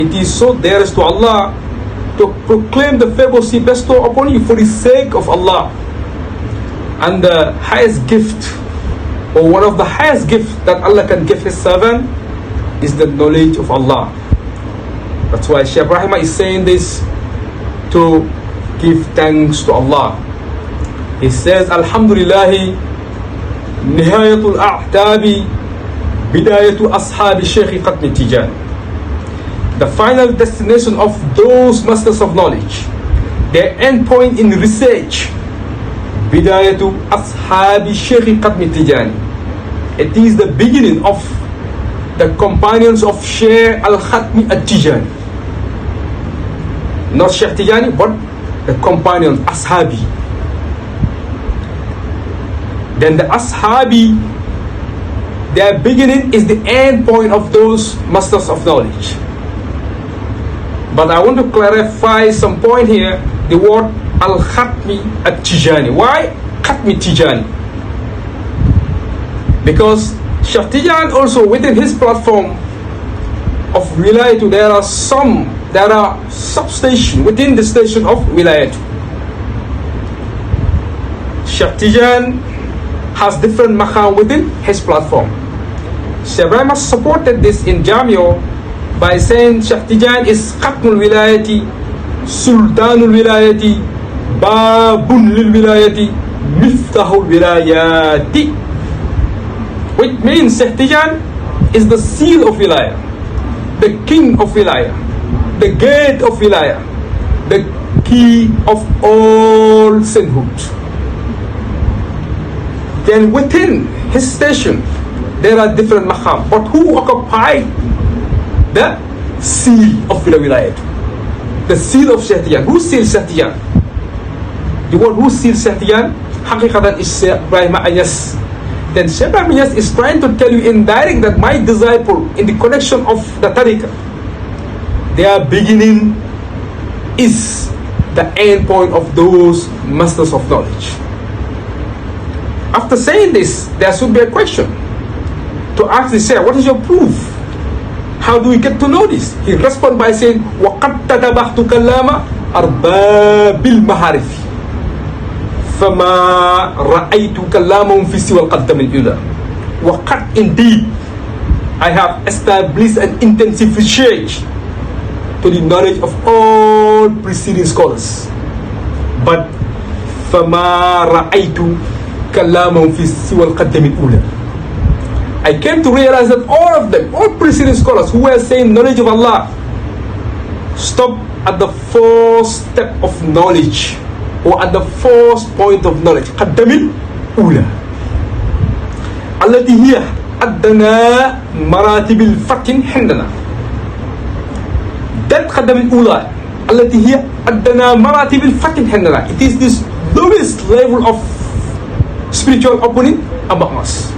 It is so dearest to Allah to proclaim the favors He bestowed upon you for the sake of Allah. And the highest gift, or one of the highest gifts that Allah can give His servant, is the knowledge of Allah. That's why Sheikh Ibrahim is saying this to give thanks to Allah. He says, Alhamdulillahi, nihayatul a'tabi, bidayatu ashabi Sheikh Al-khatmi Tijani. The final destination of those masters of knowledge, their end point in research, bidayatu ashabi Sheikh Al-khatmi Tijani. It is the beginning of the companions of Sheikh Al-khatmi Tijani. Not Sheikh Tijani, but the companions, ashabi. Then the ashabi, their beginning is the end point of those masters of knowledge. But I want to clarify some point here, the word Al-khatmi Tijani. Why Khatmi Tijani? Because Sheikh Tijani also, within his platform of wilayatu, there are substation within the station of wilayatu. Sheikh Tijani has different maqam within his platform. Sheikh Ibrahim supported this in Jamio by saying Sheikh Tijani is Khatmul Wilayati, Sultanul Wilayati, Babun Lil Wilayati, Miftahul Wilayati, which means Sheikh Tijani is the seal of Wilaya, the king of Wilaya, the gate of Wilaya, the key of all sainthood. Then within his station, there are different maqam. But who occupy the seal of Wilayat? The seal of Sheikh Tijani. Who seals Sheikh Tijani? The one who seals Sheikh Tijani, Haqiqatan, is Sheikh Ibrahim Anyas. Then Sheikh Ibrahim Anyas is trying to tell you indirect that my disciple, in the connection of the tariqah, their beginning is the end point of those masters of knowledge. After saying this, there should be a question to ask the Shaykh, what is your proof? How do we get to know this? He responds by saying, وَقَدْ تَدَبَحْتُ كَلَّامَ أَرْبَابِ الْمَحَارِفِ فَمَا رَأَيْتُ كَلَّامًا فِي سِوَى الْقَدَّمِ الْأُولَى. وَقَدْ indeed, I have established an intensive research to the knowledge of all preceding scholars. But فَمَا رَأَيْتُ كَلَّامًا فِي سِوَى الْقَدَّمِ الْأُولَى. I came to realize that all of them, all preceding scholars who were saying knowledge of Allah, stop at the first step of knowledge, or at the first point of knowledge. قَدَّمِ الْأُولَى التي هي أدنى مراتب الفتن حندنا. That قَدَّمِ الْأُولَى التي هي أدنى مراتب الفتن حندنا. It is this lowest level of spiritual opening among us.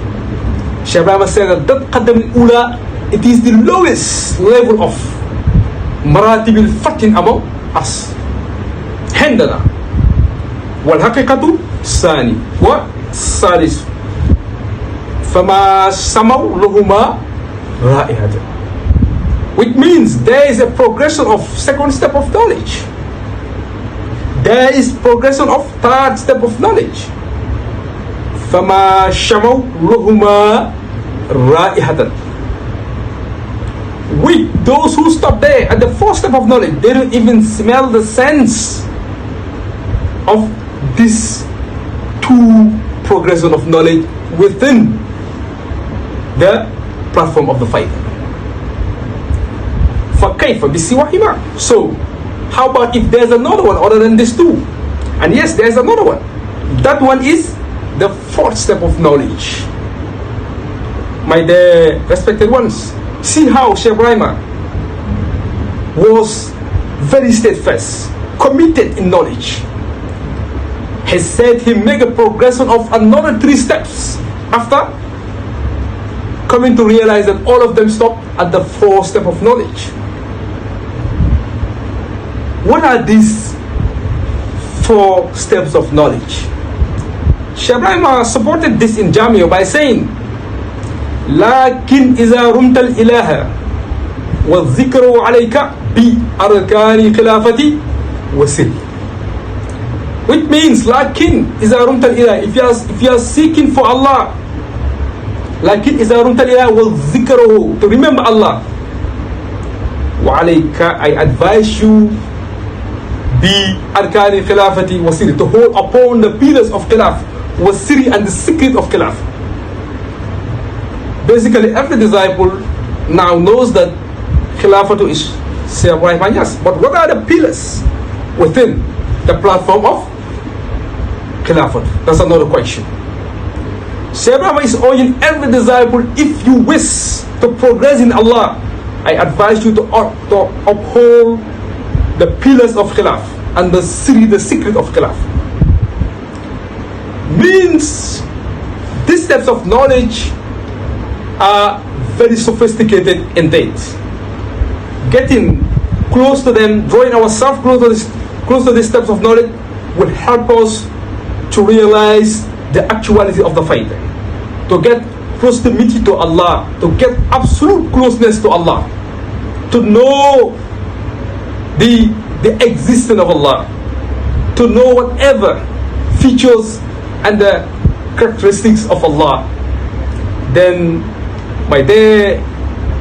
Sheikh Ibrahim said that Qaddam al-Ula, it is the lowest level of maratib al-fatin among us. Handana. Wal-haqiqatu sani. Wa salis. Fama samaw lahuma ra'ihatan. Which means there is a progression of second step of knowledge. There is progression of third step of knowledge. فَمَا شَمَوْا لَهُمَا رَائِحَةً. With those who stop there at the first step of knowledge, they don't even smell the sense of this two progression of knowledge within the platform of the faith. فَكَيْفَ بِسِوَاهِمَا. So, how about if there's another one other than these two? And yes, there's another one. That one is the fourth step of knowledge. My dear respected ones, see how Sheikh Ibrahim was very steadfast, committed in knowledge. He said he made a progression of another 3 steps after coming to realize that all of them stop at the 4th step of knowledge. What are these 4 steps of knowledge? Sheikh Ibrahim supported this in Jamio by saying, لكن إذا رمت الإله والذكر عليك بأركان خلافتي وسري. Which means لكن إذا رمت الإله, if you are seeking for Allah, لكن إذا رمت الإله والذكره, to remember Allah, وعليك, I advise you بأركان خلافتي وسري, to hold upon the pillars of khilaf, وسري, and the secret of khilaf. Basically every disciple now knows that Khilafatu is Sheikh Ibrahim Anyas. But what are the pillars within the platform of Khilafat? That's another question. Sheikh Ibrahim is urging every disciple, if you wish to progress in Allah, I advise you to uphold the pillars of Khilaf and the secret of Khilaf. Means these steps of knowledge are very sophisticated indeed. Getting close to them, drawing ourselves close to these steps of knowledge will help us to realize the actuality of the faith, to get proximity to Allah, to get absolute closeness to Allah, to know the existence of Allah, to know whatever features and the characteristics of Allah. Then, my dear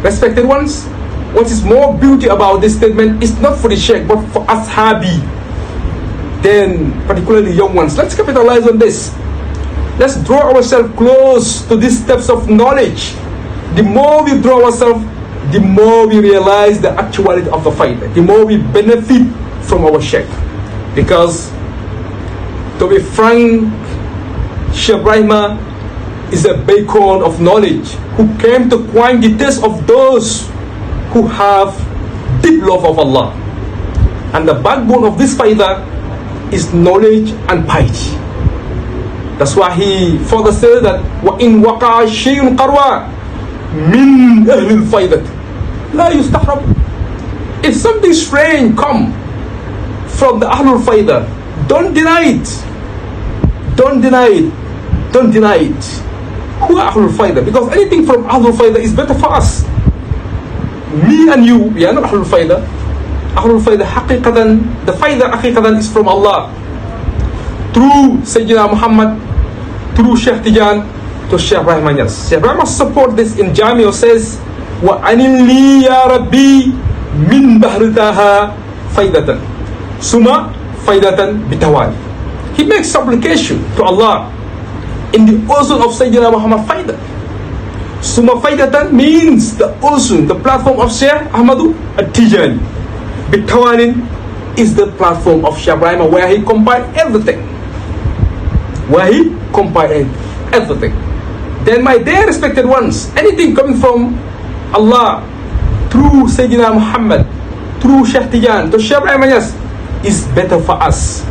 respected ones, what is more beauty about this statement is not for the Sheikh but for Ashabi, then particularly young ones. Let's capitalize on this. Let's draw ourselves close to these steps of knowledge. The more we draw ourselves, the more we realize the actuality of the faith, the more we benefit from our Sheikh. Because to be frank, Sheikh Ibrahim is a beacon of knowledge who came to quench the thirst of those who have deep love of Allah. And the backbone of this faidah is knowledge and piety. That's why he further says that وَإِن وَقَعَ شَيْءٌ قَرْوَى مِنْ أَهْلِ الْفَيْدَةِ لَا يُسْتَحْرَبُ. If something strange come from the Ahlul Faidah, don't deny it. Don't deny it. Don't deny it. Who are Ahlul Faidah? Because anything from Ahlul Faidah is better for us. Me and you, we are not Ahlul Faidah. Ahlul Faidah haqiqatan, the Faidah haqiqatan is from Allah. Through Sayyidina Muhammad, through Sheikh Tijani, to Sheikh Ibrahim Anyas. Sheikh Ibrahim support this in Jamio, says, وَأَنِلْ لِي يَا رَبِّي مِنْ بَحْرِتَهَا فَيْدَةً Suma faidatan bitawali. He makes supplication to Allah in the ocean of Sayyidina Muhammad Faidah. Suma faidatan means the ocean, the platform of Sheikh Ahmadu Tijani. Bitawali is the platform of Sheikh Ibrahim, where he compiled everything. Then my dear respected ones, anything coming from Allah through Sayyidina Muhammad, through Sheikh Tijani, to Sheikh Ibrahim Anyas, is better for us.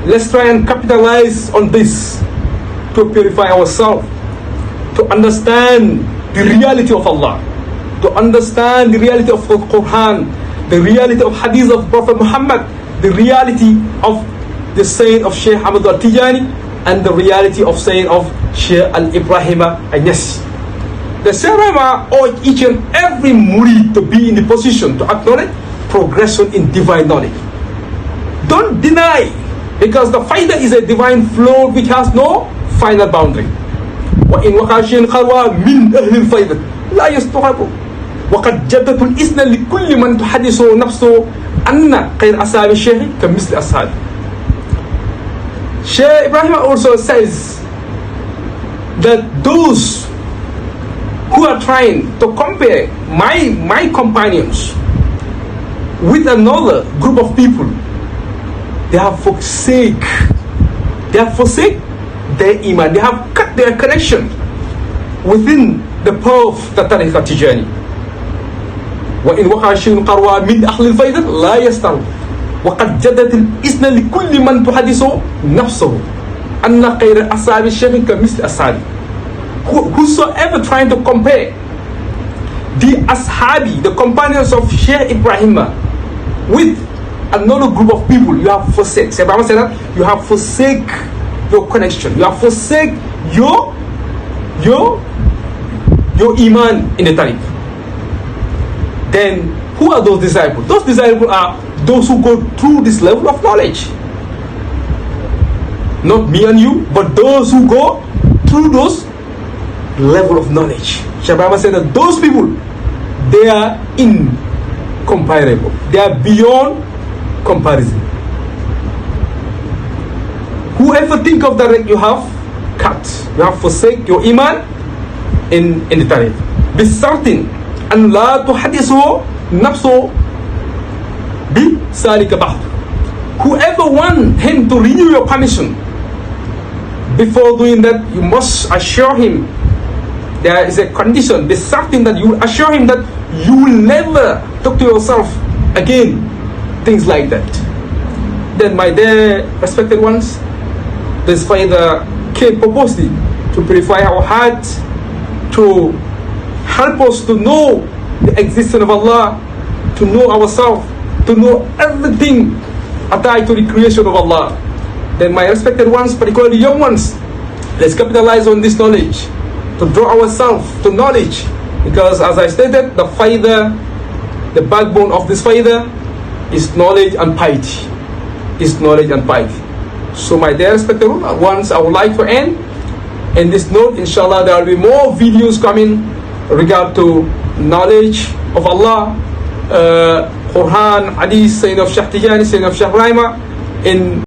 Let's try and capitalize on this to purify ourselves, to understand the reality of Allah, to understand the reality of the Quran, the reality of Hadith of Prophet Muhammad, the reality of the saying of Sheikh Ahmad Tijani, and the reality of saying of Sheikh Al-Ibrahim Anyas. The Sheikh urge each and every murid to be in the position to acknowledge progression in divine knowledge. Don't deny, because the Faidah is a divine flow which has no final boundary. وَإِنْ وَقَعَ خَلْوَى مِنْ أَهْلِ الْفَيْدَةِ لَا يَسْتَحَبُ وَقَدْ جَدَّتُ الْإِسْنَ لِكُلِّ مَنْ تُحَدِّثُ نَفْسُهُ أَنَّ خَيْرَ أَصْحَابِ الشَّيْخِ كَمِثْلِ أَصْحَابِ. Sheikh Ibrahim also says that those who are trying to compare my companions with another group of people, they have forsake their iman, they have cut their connection within the path of the Tariqah Tijani. وَإِنْ وَقَعَ شَيْءٌ قَرْوَى مِنْ أَهْلِ الْفَيْدَةِ لَا يَسْتَرُ وَقَدْ جَدَّتِ الْإِسْنَ لِكُلِّ مَنْ تُحَدِّثُ نَفْسُهُ أَنَّ خَيْرَ أَصْحَابِ الشَّيْخِ كَمِثْلِ أَصْحَابِ. Whosoever trying to compare the Ashabi, the companions of Sheikh Ibrahim, with another group of people, you have forsake. Sheikh Ibrahim said that you have forsake your connection, you have forsake your iman in the tariq. Then who are those disciples? Those disciples are those who go through this level of knowledge. Not me and you, but those who go through those level of knowledge. Shaykh Ibrahim said that those people, they are incomparable. They are beyond comparison. Whoever think of that you have cut, you have forsake your iman in the tarif. Bisartin an la tuhadithu nafsu bi salika ba'd. Whoever want him to renew your permission, before doing that, you must assure him. There is a condition. There's something that you assure him that you will never talk to yourself again. Things like that. Then, my dear respected ones, this Father came purposely to purify our heart, to help us to know the existence of Allah, to know ourselves, to know everything attached to the creation of Allah. Then, my respected ones, particularly young ones, let's capitalize on this knowledge, to draw ourselves to knowledge, because as I stated, the Father, the backbone of this Father is knowledge and piety. Is knowledge and piety. So, my dear respected ones, I would like to end in this note. Inshallah, there will be more videos coming regard to knowledge of Allah, Quran, Hadith, saying of Sheikh Tijani, saying of Sheikh Ibrahim in